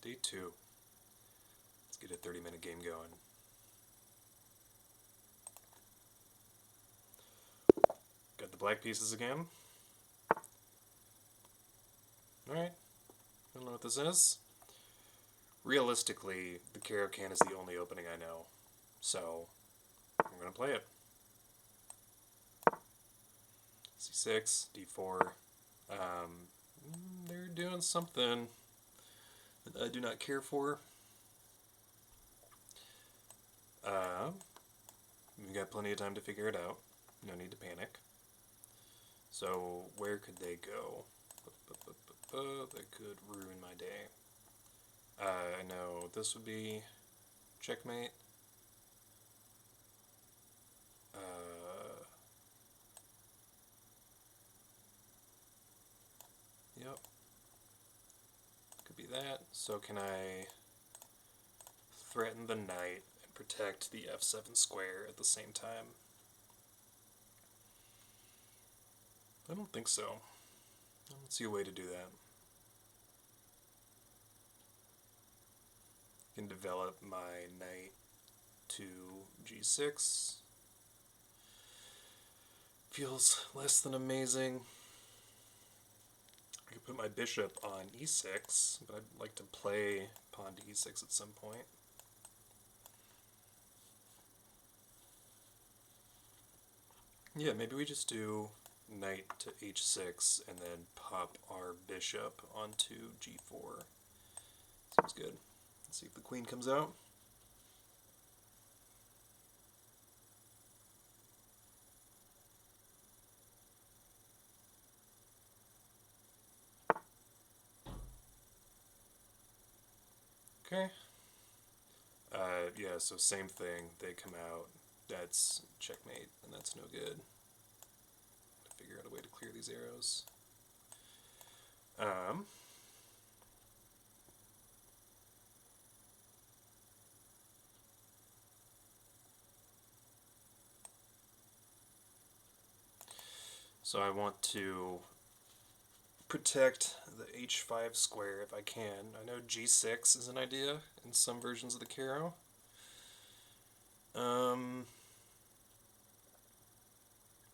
Day 2. Let's get a 30-minute game going. Got the black pieces again. Alright. I don't know what this is. Realistically, the Caro Kann is the only opening I know. So, I'm going to play it. C6, D4. They're doing something that I do not care for. We've got plenty of time to figure it out. No need to panic. So, where could they go? That could ruin my day. I know this would be checkmate. Yep. Could be that. So can I threaten the knight and protect the f7 square at the same time? I don't think so. I don't see a way to do that. I can develop my knight to g6. Feels less than amazing. I could put my bishop on e6, but I'd like to play pawn to e6 at some point. Yeah, maybe we just do knight to h6 and then pop our bishop onto g4. Seems good. Let's see if the queen comes out. Okay. Yeah, so same thing. They come out. That's checkmate, and that's no good. Figure out a way to clear these arrows. So I want to protect the h5 square if I can. I know g6 is an idea in some versions of the Caro.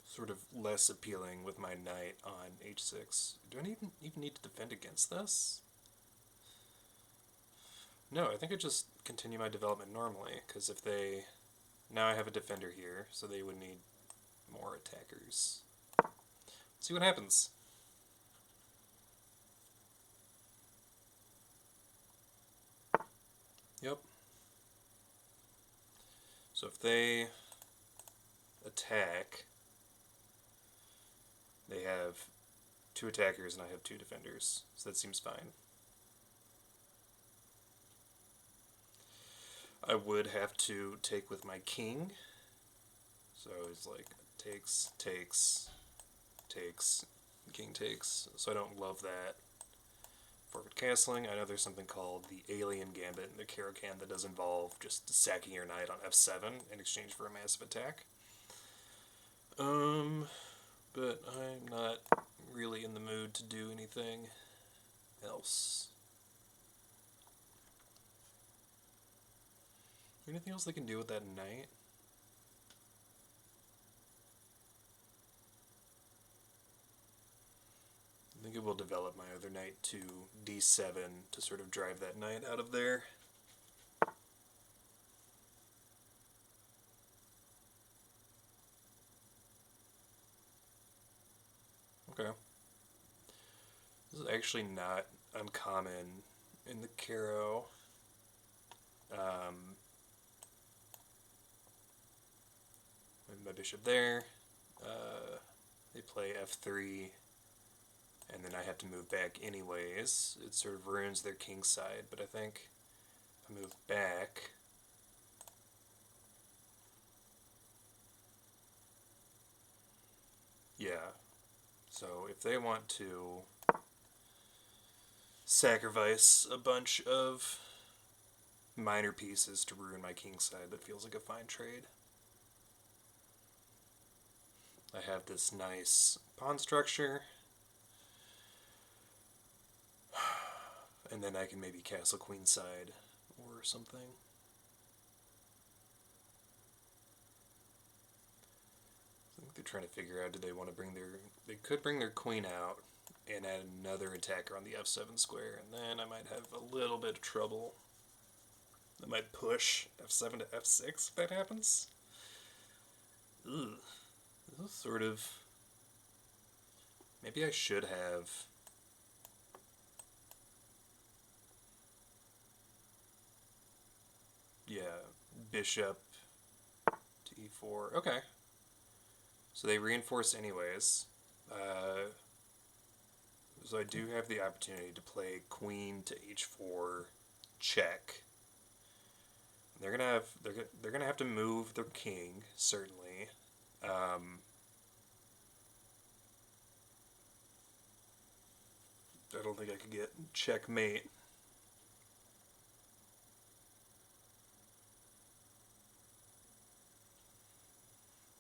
Sort of less appealing with my knight on h6. Do I even need to defend against this? No, I think I just continue my development normally, because if they... Now I have a defender here, so they would need more attackers. Let's see what happens. Yep. So if they attack, they have 2 attackers and I have 2 defenders, so that seems fine. I would have to take with my king, so it's like takes, king takes, so I don't love that. Forward castling, I know there's something called the Alien Gambit in the Caro Kann that does involve just sacking your knight on f7 in exchange for a massive attack. But I'm not really in the mood to do anything else. Anything else they can do with that knight? I think it will develop my other knight to d7 to sort of drive that knight out of there. Okay. This is actually not uncommon in the Caro. My bishop there. They play f3, and then I have to move back anyways. It sort of ruins their king side, but I think if I move back... Yeah. So if they want to sacrifice a bunch of minor pieces to ruin my king side, that feels like a fine trade. I have this nice pawn structure, and And then I can maybe castle queenside or something. I think they're trying to figure out, do they want to bring their... They could bring their queen out and add another attacker on the f7 square, and then I might have a little bit of trouble. I might push f7 to f6 if that happens. Ugh. This is sort of... Maybe I should have... Yeah, bishop to e4. Okay. So they reinforce anyways. So I do have the opportunity to play queen to h4 check. They're gonna have to move their king, certainly. I don't think I could get checkmate.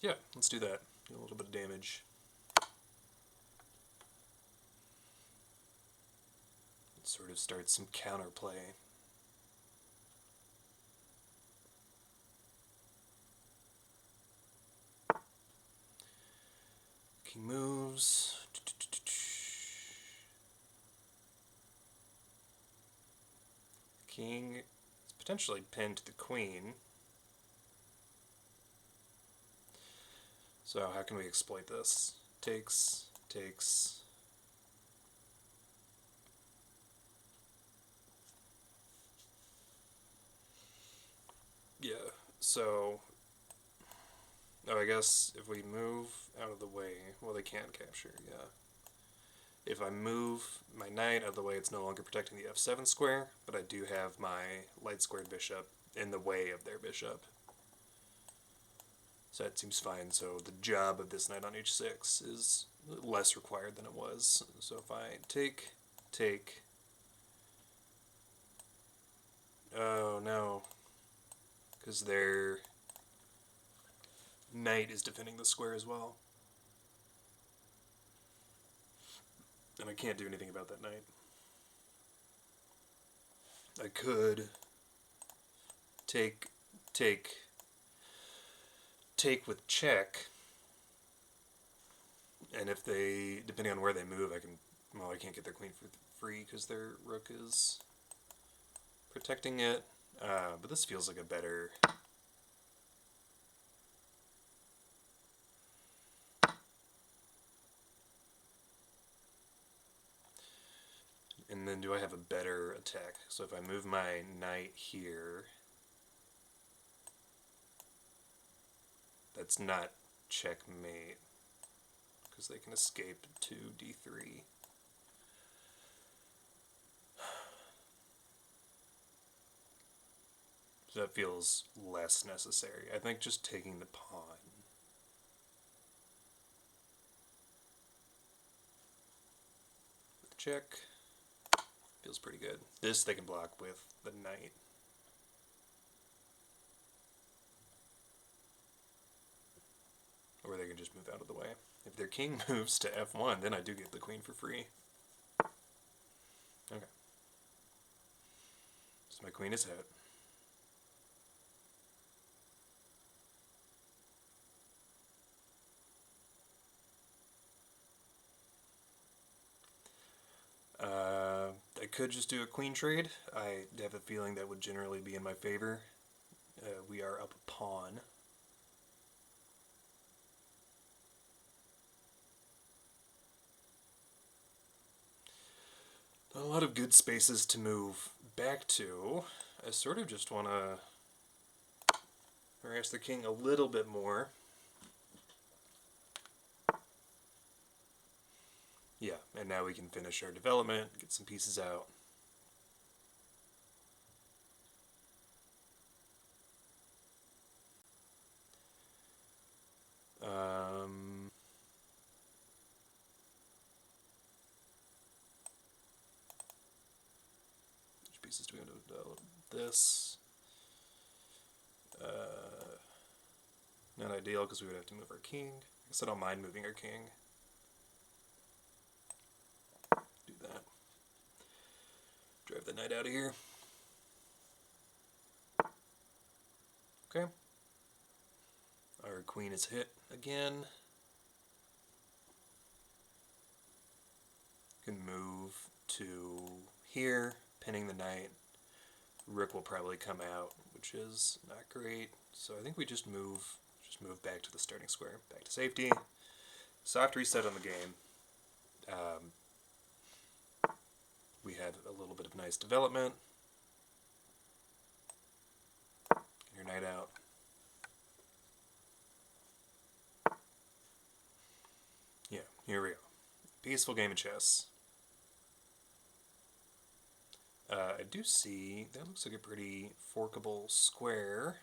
Yeah, let's do that. Do a little bit of damage. Let's sort of start some counterplay. King moves. King is potentially pinned to the queen. So how can we exploit this? Takes. Yeah, so... Oh, I guess if we move out of the way... Well, they can't capture, yeah. If I move my knight out of the way, it's no longer protecting the f7 square, but I do have my light-squared bishop in the way of their bishop. So that seems fine. So the job of this knight on h6 is less required than it was. So if I take... Oh, no. Because their knight is defending the square as well. And I can't do anything about that knight. I could take with check, and if they, depending on where they move, I can, well, I can't get their queen for free because their rook is protecting it, but this feels like a better... And then do I have a better attack? So if I move my knight here, that's not checkmate, because they can escape to d3. So that feels less necessary. I think just taking the pawn. With check. Feels pretty good. This they can block with the knight. Or they can just move out of the way. If their king moves to f1, then I do get the queen for free. Okay. So my queen is out. I could just do a queen trade. I have a feeling that would generally be in my favor. We are up a pawn. Not a lot of good spaces to move back to. I sort of just want to harass the king a little bit more. Yeah, and now we can finish our development, get some pieces out. Which pieces do we want to develop? This. Not ideal because we would have to move our king. I guess I don't mind moving our king. Do that. Drive the knight out of here. Okay. Our queen is hit again. Can move to here, pinning the knight. Rook will probably come out, which is not great. So I think we just move back to the starting square, back to safety. Soft reset on the game. We have a little bit of nice development. Get your knight out. Yeah, here we go. Peaceful game of chess. I do see, that looks like a pretty forkable square.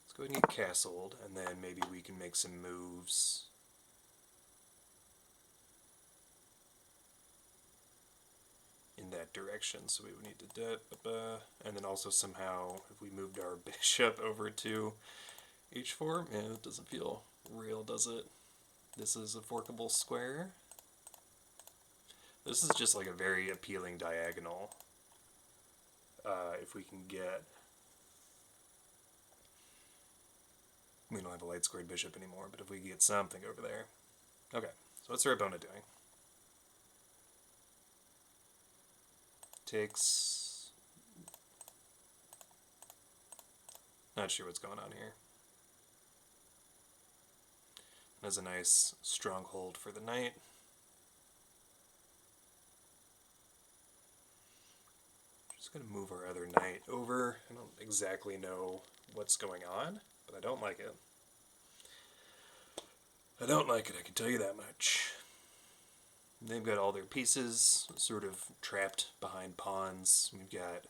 Let's go ahead and get castled, and then maybe we can make some moves. In that direction, so we would need to and then also somehow, if we moved our bishop over to h4, man, it doesn't feel real, does it? This is a forkable square. This is just like a very appealing diagonal. If we can get... We don't have a light squared bishop anymore, but if we get something over there. Okay, so what's our opponent doing? Takes... Not sure what's going on here. Has a nice stronghold for the knight. Just going to move our other knight over. I don't exactly know what's going on, but I don't like it. I don't like it, I can tell you that much. They've got all their pieces sort of trapped behind pawns. We've got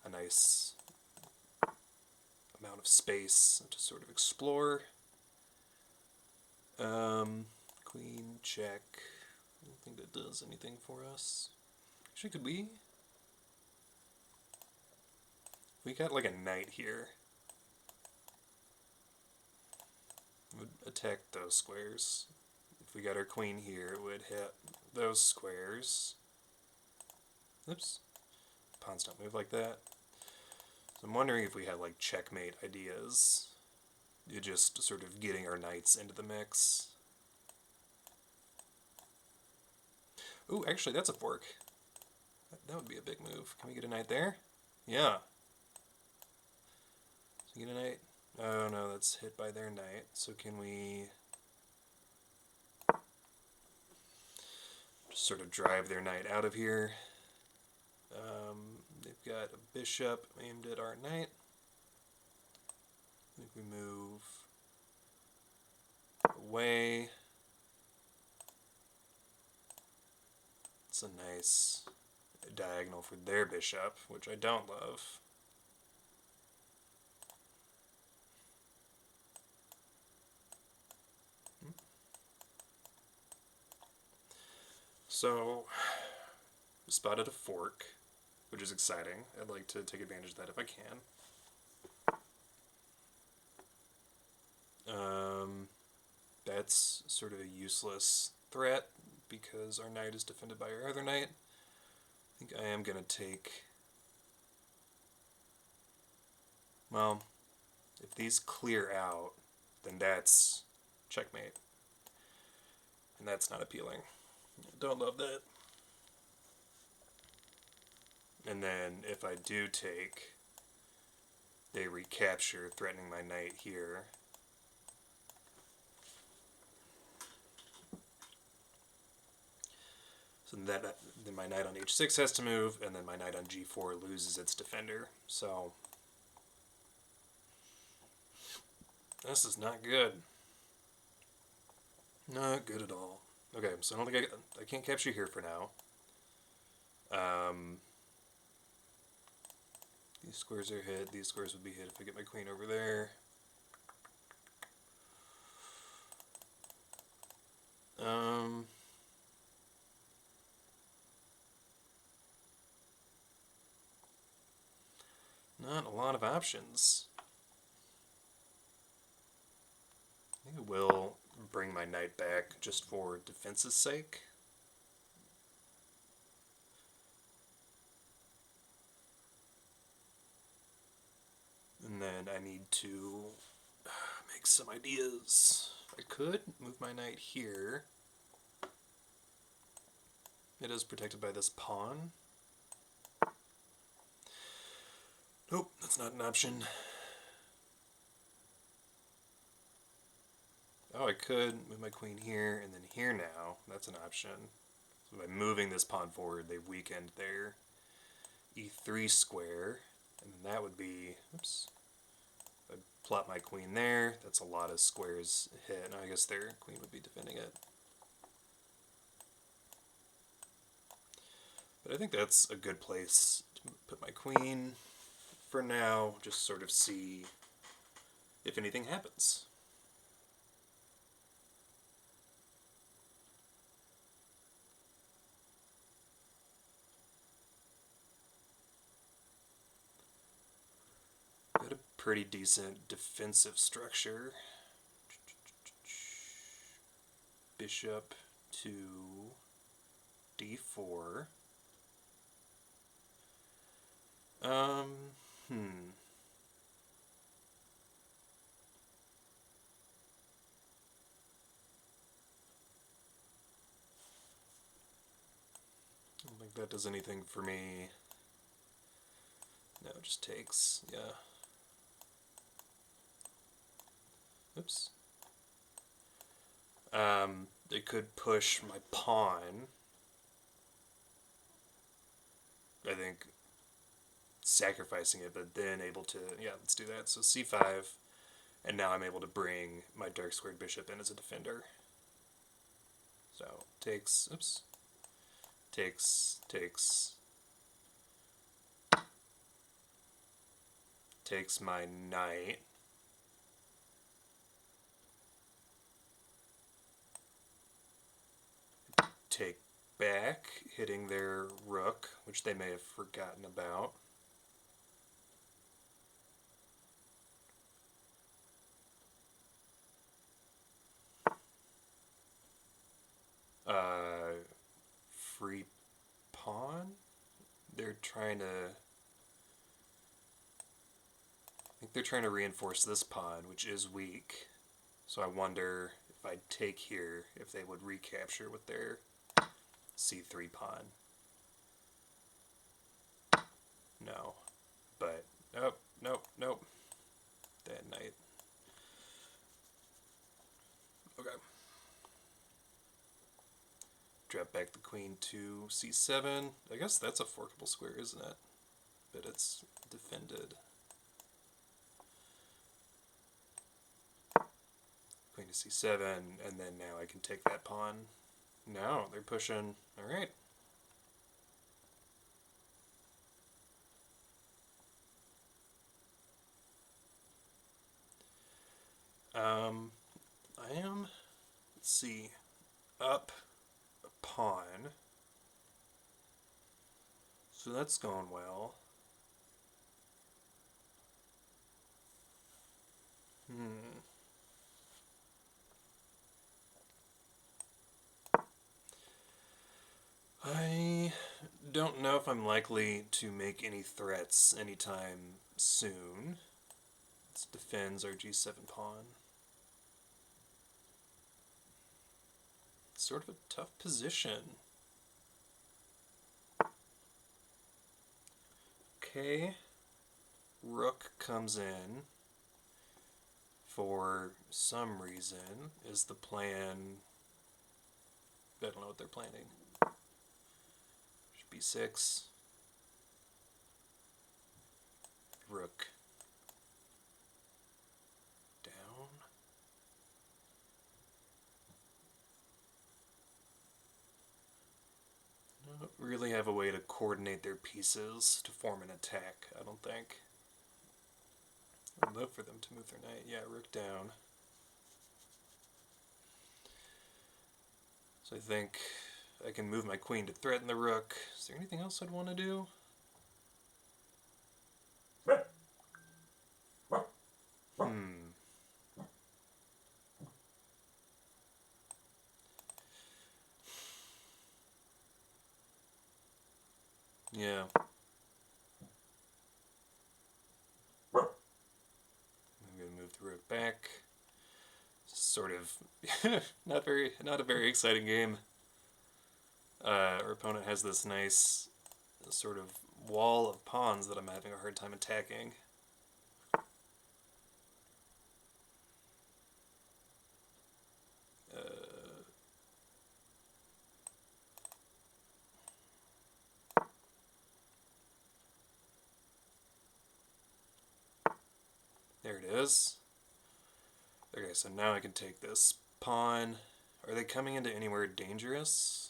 a nice amount of space to sort of explore. Queen, check. I don't think that does anything for us. Actually, could we? We got like a knight here. It would attack those squares. If we got our queen here, it would hit those squares. Oops. Pawns don't move like that. So I'm wondering if we had like checkmate ideas. You're just sort of getting our knights into the mix. Ooh, actually that's a fork. That would be a big move. Can we get a knight there? Yeah. So get a knight. Oh no, that's hit by their knight. So can we just sort of drive their knight out of here? They've got a bishop aimed at our knight. I think we move away. It's a nice diagonal for their bishop, which I don't love. So, spotted a fork, which is exciting. I'd like to take advantage of that if I can. That's sort of a useless threat because our knight is defended by our other knight. I think I am going to take... Well, if these clear out, then that's checkmate. And that's not appealing. Don't love that. And then if I do take, they recapture, threatening my knight here. So then my knight on h6 has to move, and then my knight on g4 loses its defender. So this is not good. Not good at all. Okay, so I don't think I can't capture here for now. These squares are hit. These squares would be hit if I get my queen over there. Not a lot of options. I think I will bring my knight back just for defense's sake. And then I need to make some ideas. I could move my knight here. It is protected by this pawn. Nope, that's not an option. Oh, I could move my queen here and then here now. That's an option. So by moving this pawn forward, they've weakened their e3 square. And then that would be, oops, if I plot my queen there, that's a lot of squares hit. I guess their queen would be defending it. But I think that's a good place to put my queen for now, just sort of see if anything happens. Got a pretty decent defensive structure. Bishop to d4. I don't think that does anything for me. No, it just takes, yeah. Oops. They could push my pawn. I think sacrificing it, but then able to, yeah, let's do that. So c5, and now I'm able to bring my dark squared bishop in as a defender. So takes, oops, takes my knight. Take back, hitting their rook, which they may have forgotten about. Free pawn? They're trying to... I think they're trying to reinforce this pawn, which is weak. So I wonder if I take here, if they would recapture with their c3 pawn. No. But, nope, nope, nope. That knight. Okay. Drop back the queen to c7. I guess that's a forkable square, isn't it? But it's defended. Queen to c7, and then now I can take that pawn. No, they're pushing. Alright. I am, let's see, up a pawn. So that's going well. I don't know if I'm likely to make any threats anytime soon. This defends our g7 pawn. It's sort of a tough position. Okay. Rook comes in for some reason. Is the plan... I don't know what they're planning. b6. Rook down. I don't really have a way to coordinate their pieces to form an attack, I don't think. I'd love for them to move their knight. Yeah, rook down. So I think I can move my queen to threaten the rook. Is there anything else I'd want to do? Yeah. back. Sort of not a very exciting game. Our opponent has this nice sort of wall of pawns that I'm having a hard time attacking. There it is. Okay, so now I can take this pawn. Are they coming into anywhere dangerous?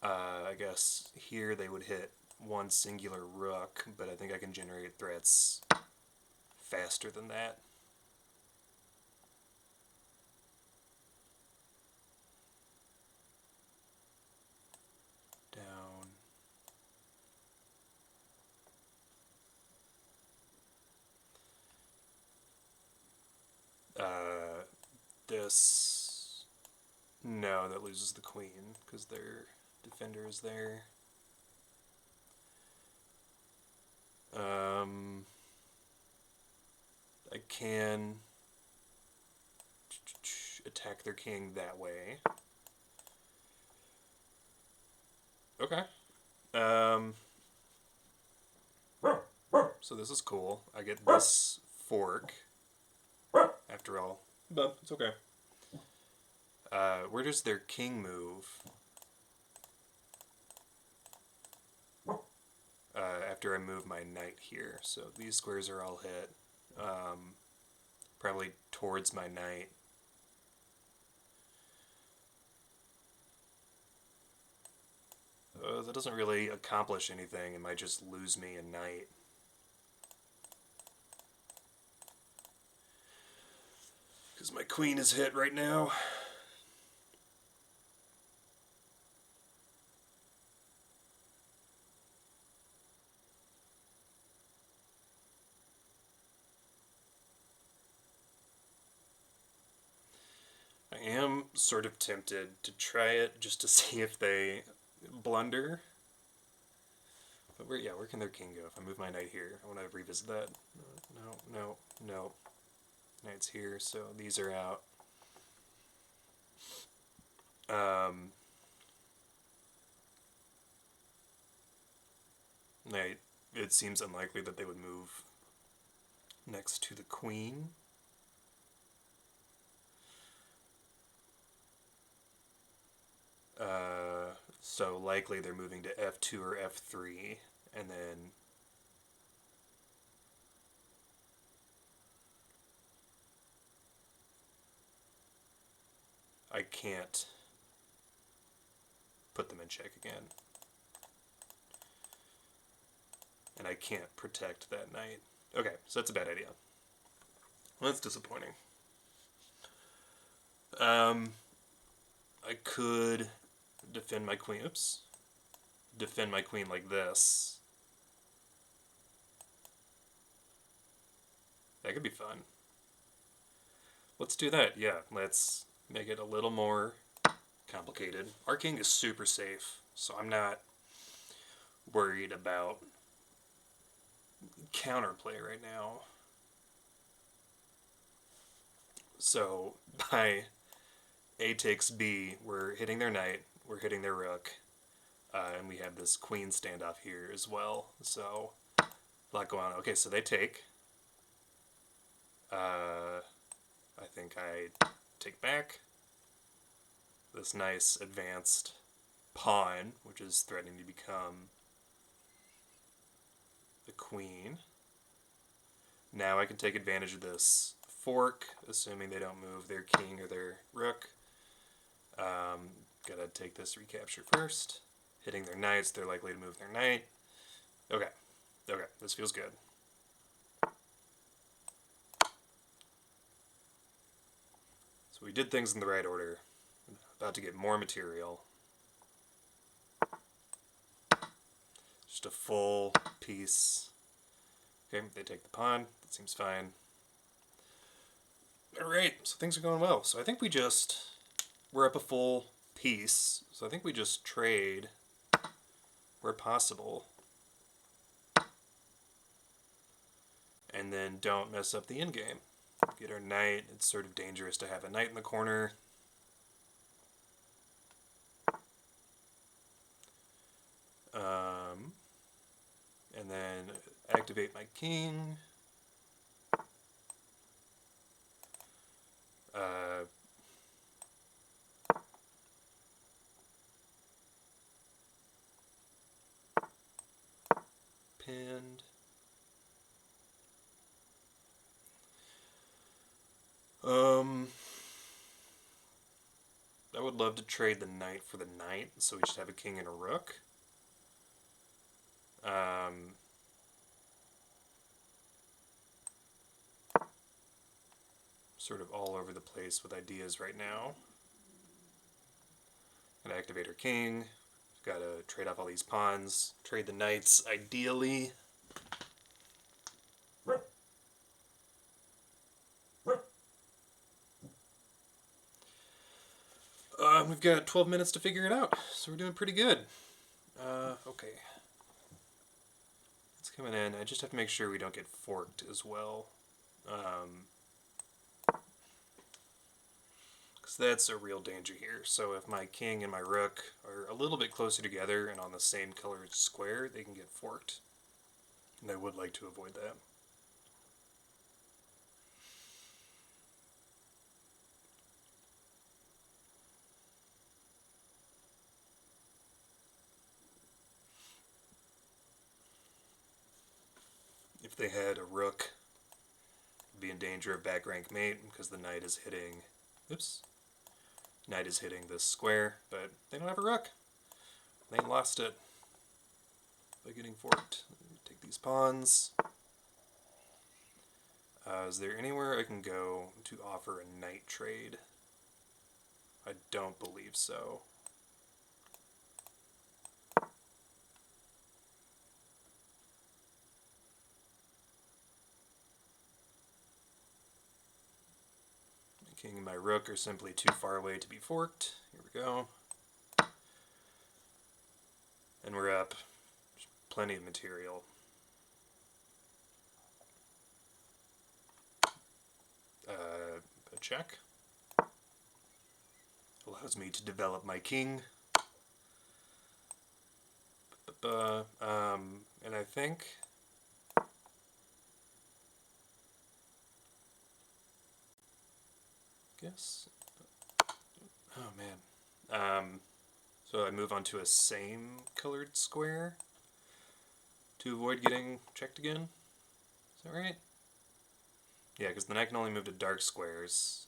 I guess here they would hit one singular rook, but I think I can generate threats faster than that. Down. This... No, that loses the queen, because their defender is there. I can attack their king that way. Okay. So this is cool. I get this fork, after all. But it's okay. Where does their king move? After I move my knight here. So these squares are all hit. Probably towards my knight. That doesn't really accomplish anything. It might just lose me a knight. Because my queen is hit right now. I am sort of tempted to try it just to see if they blunder. But where can their king go? If I move my knight here, I want to revisit that. No. Knight's here, so these are out. It seems unlikely that they would move next to the queen. So likely they're moving to f2 or f3, and then I can't put them in check again. And I can't protect that knight. Okay, so that's a bad idea. Well, that's disappointing. I could defend my queen. Oops. Defend my queen like this. That could be fun. Let's do that. Yeah, let's make it a little more complicated. Our king is super safe, so I'm not worried about counterplay right now. So by A takes B, we're hitting their knight, we're hitting their rook, and we have this queen standoff here as well. So a lot going on. Okay, so they take. I think I take back this nice advanced pawn, which is threatening to become the queen. Now I can take advantage of this fork, assuming they don't move their king or their rook. Gotta take this recapture first. Hitting their knights, they're likely to move their knight. Okay, this feels good. So we did things in the right order. About to get more material. Just a full piece. Okay, they take the pawn. That seems fine. Alright, so things are going well. So I think we're up a full piece. So I think we just trade where possible. And then don't mess up the endgame. Get our knight. It's sort of dangerous to have a knight in the corner. And then activate my king. Pinned. I would love to trade the knight for the knight, so we should have a king and a rook. Sort of all over the place with ideas right now. Gonna activate our king. Gotta trade off all these pawns. Trade the knights, ideally. We've got 12 minutes to figure it out, so we're doing pretty good. Okay. It's coming in. I just have to make sure we don't get forked as well. Because that's a real danger here. So if my king and my rook are a little bit closer together and on the same colored square, they can get forked. And I would like to avoid that. If they had a rook, it'd be in danger of back rank mate because the knight is hitting... Oops. Knight is hitting this square, but they don't have a rook. They lost it by getting forked. Take these pawns. Is there anywhere I can go to offer a knight trade? I don't believe so. My king and my rook are simply too far away to be forked. Here we go. And we're up. There's plenty of material. A check. Allows me to develop my king. And I think... Guess... Oh, man. So I move on to a same colored square to avoid getting checked again. Is that right? Yeah, because then I can only move to dark squares.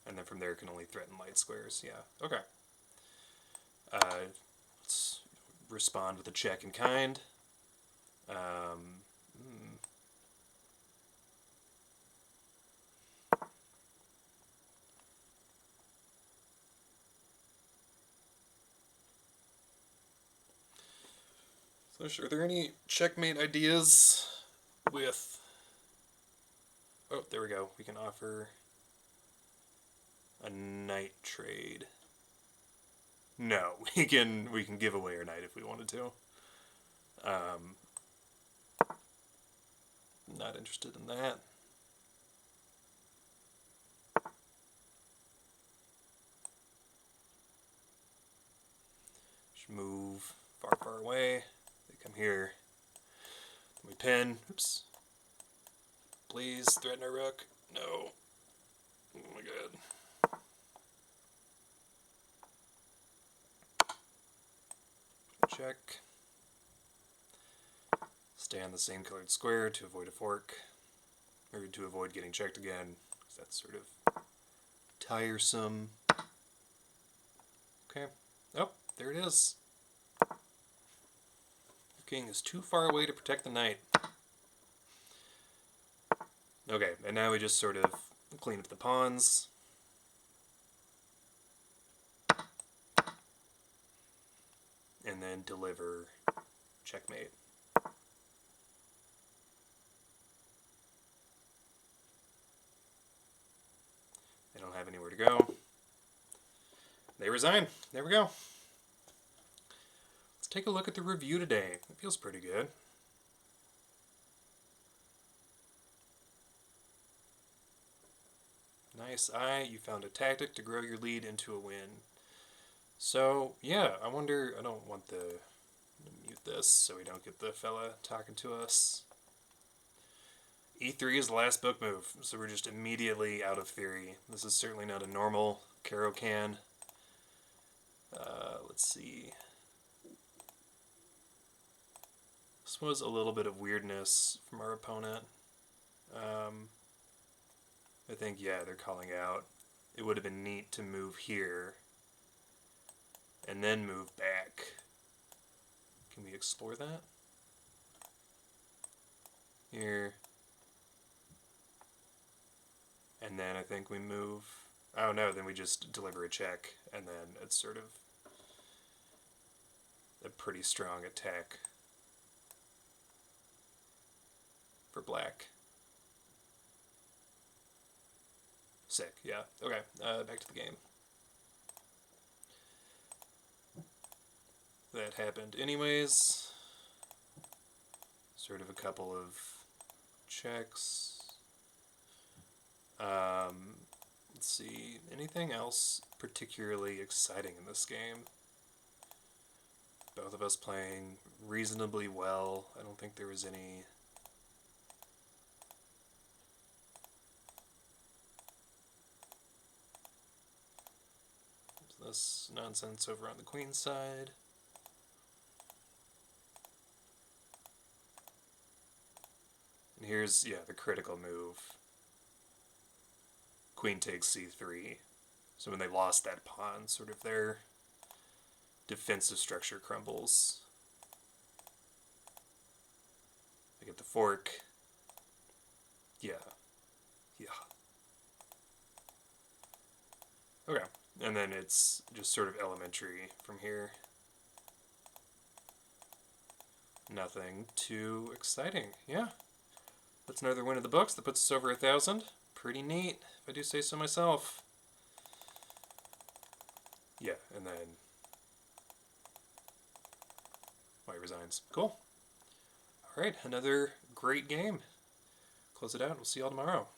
And then from there can only threaten light squares. Yeah, okay. Let's respond with a check in kind. So are there any checkmate ideas with... Oh, there we go. We can offer a knight trade. No, we can give away our knight if we wanted to. Not interested in that. Should move far, far away. They come here. We pin. Oops. Please threaten our rook. No. Oh my god. Check. Stay on the same colored square to avoid a fork. Or to avoid getting checked again. Because that's sort of tiresome. Okay. Oh, there it is. The king is too far away to protect the knight. Okay, and now we just sort of clean up the pawns. And then deliver checkmate. They don't have anywhere to go. They resign. There we go. Let's take a look at the review today. It feels pretty good. Nice eye. You found a tactic to grow your lead into a win. So, yeah, I wonder... I don't want the... mute this so we don't get the fella talking to us. E3 is the last book move, so we're just immediately out of theory. This is certainly not a normal Caro Kann. Let's see. This was a little bit of weirdness from our opponent. I think, yeah, they're calling out. It would have been neat to move here and then move back. Can we explore that? Here. And then I think we move... Oh no, then we just deliver a check, and then it's sort of a pretty strong attack for black. Sick, yeah. Okay, back to the game. That happened anyways. Sort of a couple of checks. Let's see, anything else particularly exciting in this game? Both of us playing reasonably well. I don't think there was any... this nonsense over on the queen's side. And here's, yeah, the critical move. Queen takes c3. So when they lost that pawn, sort of their defensive structure crumbles. They get the fork. Yeah. Yeah. Okay. And then it's just sort of elementary from here. Nothing too exciting. Yeah. That's another win of the books. That puts us over 1,000. Pretty neat, if I do say so myself. Yeah, and then white resigns. Cool. Alright, another great game. Close it out. We'll see y'all tomorrow.